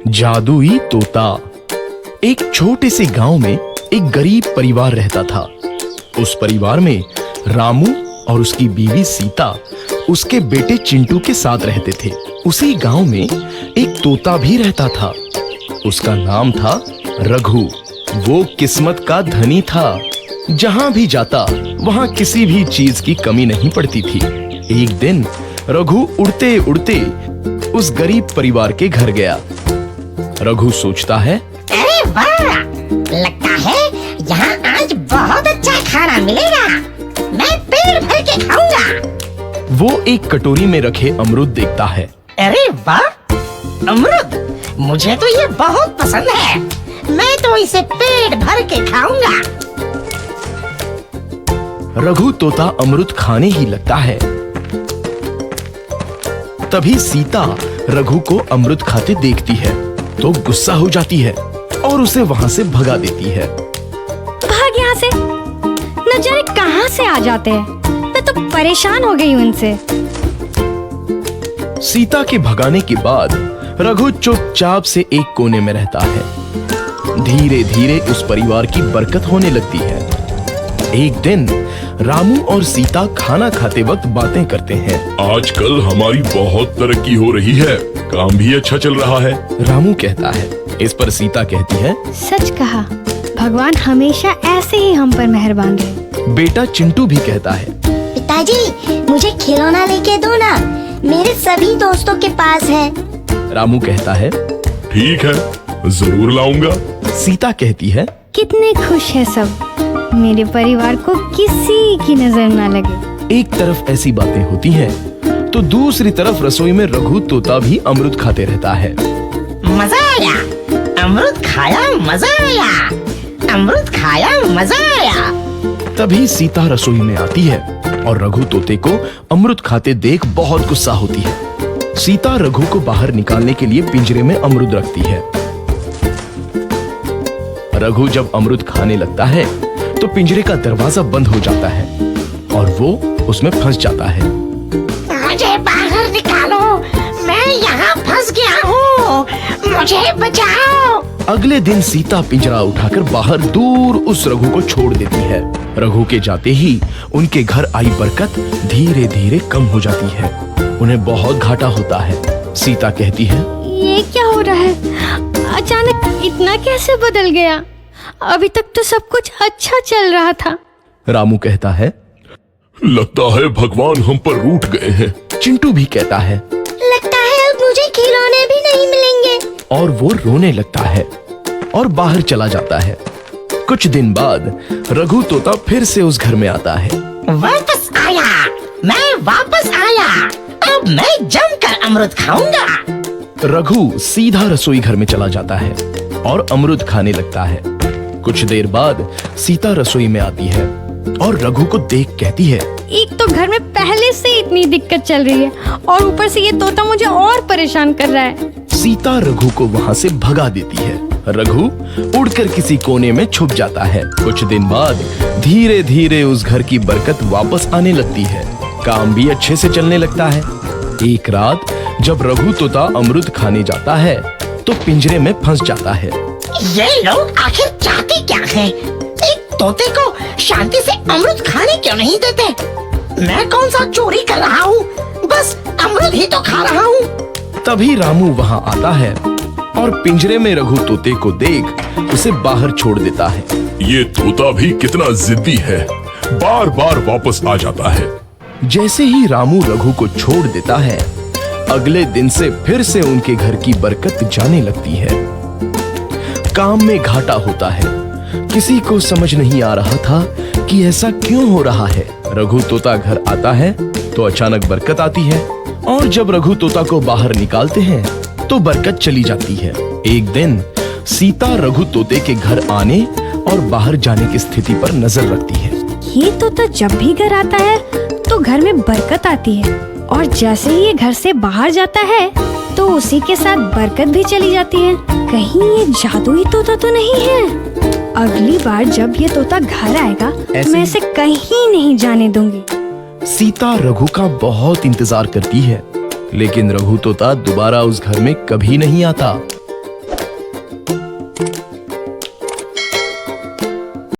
जादुई तोता। एक छोटे से गांव में एक गरीब परिवार रहता था। उस परिवार में रामू और उसकी बीवी सीता उसके बेटे चिंटू के साथ रहते थे। उसी गांव में एक तोता भी रहता था। उसका नाम था रघु। वो किस्मत का धनी था। जहां भी जाता वहां किसी भी चीज की कमी नहीं पड़ती थी। एक दिन रघु उड़ते उड़ते उस गरीब परिवार के घर गया। रघु सोचता है, अरे वाह, लगता है यहाँ आज बहुत अच्छा खाना मिलेगा। मैं पेट भर के खाऊंगा। वो एक कटोरी में रखे अमरूद देखता है। अरे वाह, अमरूद, मुझे तो ये बहुत पसंद है। मैं तो इसे पेट भर के खाऊंगा। रघु तोता अमरूद खाने ही लगता है। तभी सीता रघु को अमरूद खाते देखती है तो गुस्सा हो जाती है और उसे वहां से भगा देती है। भाग यहाँ से, न जाने कहां से आ जाते हैं। मैं तो परेशान हो गई उनसे। सीता के भगाने के बाद रघु चुपचाप से एक कोने में रहता है। धीरे धीरे उस परिवार की बरकत होने लगती है। एक दिन रामू और सीता खाना खाते वक्त बातें करते हैं। आजकल हमारी बहुत तरक्की हो रही है, काम भी अच्छा चल रहा है। रामू कहता है। इस पर सीता कहती है, सच कहा, भगवान हमेशा ऐसे ही हम पर मेहरबान रहे। बेटा चिंटू भी कहता है, पिताजी, मुझे खिलौना लेके दो ना, मेरे सभी दोस्तों के पास है। रामू कहता है, ठीक है, जरूर लाऊंगा। सीता कहती है, कितने खुश है सब, मेरे परिवार को किसी की नजर ना लगे। एक तरफ ऐसी बातें होती हैं, तो दूसरी तरफ रसोई में रघु तोता भी अमरूद खाते रहता है। मजा आया, अमरूद खाया, मजा आया, अमरूद खाया, मजा आया। तभी सीता रसोई में आती है और रघु तोते को अमरूद खाते देख बहुत गुस्सा होती है। सीता रघु को बाहर निकालने के लिए पिंजरे में अमरूद रखती है। रघु जब अमरूद खाने लगता है तो पिंजरे का दरवाजा बंद हो जाता है और वो उसमें फंस जाता है। मुझे बाहर निकालो, मैं यहाँ फंस गया हूँ, मुझे बचाओ। अगले दिन सीता पिंजरा उठाकर बाहर दूर उस रघु को छोड़ देती है। रघु के जाते ही उनके घर आई बरकत धीरे धीरे कम हो जाती है। उन्हें बहुत घाटा होता है। सीता कहती है, ये क्या हो रहा है, अचानक इतना कैसे बदल गया? अभी तक तो सब कुछ अच्छा चल रहा था। रामू कहता है, लगता है भगवान हम पर रूठ गए हैं। चिंटू भी कहता है, लगता है अब मुझे खिलौने भी नहीं मिलेंगे। और वो रोने लगता है और बाहर चला जाता है। कुछ दिन बाद रघु तोता फिर से उस घर में आता है। वापस आया, मैं वापस आया। अब मैं जमकर अमरूद खाऊंगा। रघु सीधा रसोई घर में चला जाता है और अमरूद खाने लगता है। कुछ देर बाद सीता रसोई में आती है और रघु को देख कहती है, एक तो घर में पहले से इतनी दिक्कत चल रही है और ऊपर से ये तोता मुझे और परेशान कर रहा है। सीता रघु को वहाँ से भगा देती है। रघु उड़कर किसी कोने में छुप जाता है। कुछ दिन बाद धीरे धीरे उस घर की बरकत वापस आने लगती है। काम भी अच्छे से चलने लगता है। एक रात जब रघु तोता अमरूद खाने जाता है तो पिंजरे में फंस जाता है। ये लोग आखिर चाहते क्या हैं? एक तोते को शांति से अमरूद खाने क्यों नहीं देते? मैं कौन सा चोरी कर रहा हूँ? बस अमरूद ही तो खा रहा हूँ। तभी रामू वहाँ आता है और पिंजरे में रघु तोते को देख उसे बाहर छोड़ देता है। ये तोता भी कितना जिद्दी है, बार बार वापस आ जाता है। जैसे ही रामू रघु को छोड़ देता है, अगले दिन से फिर से उनके घर की बरकत जाने लगती है। काम में घाटा होता है। किसी को समझ नहीं आ रहा था कि ऐसा क्यों हो रहा है। रघु तोता घर आता है तो अचानक बरकत आती है और जब रघु तोता को बाहर निकालते हैं तो बरकत चली जाती है। एक दिन सीता रघु तोते के घर आने और बाहर जाने की स्थिति पर नजर रखती है। ये तोता जब भी घर आता है तो घर में बरकत आती है और जैसे ही ये घर से बाहर जाता है तो उसी के साथ बरकत भी चली जाती है। कहीं ये जादुई तोता तो नहीं है? अगली बार जब ये तोता घर आएगा मैं इसे कहीं नहीं जाने दूंगी। सीता रघु का बहुत इंतजार करती है, लेकिन रघु तोता दोबारा उस घर में कभी नहीं आता। है।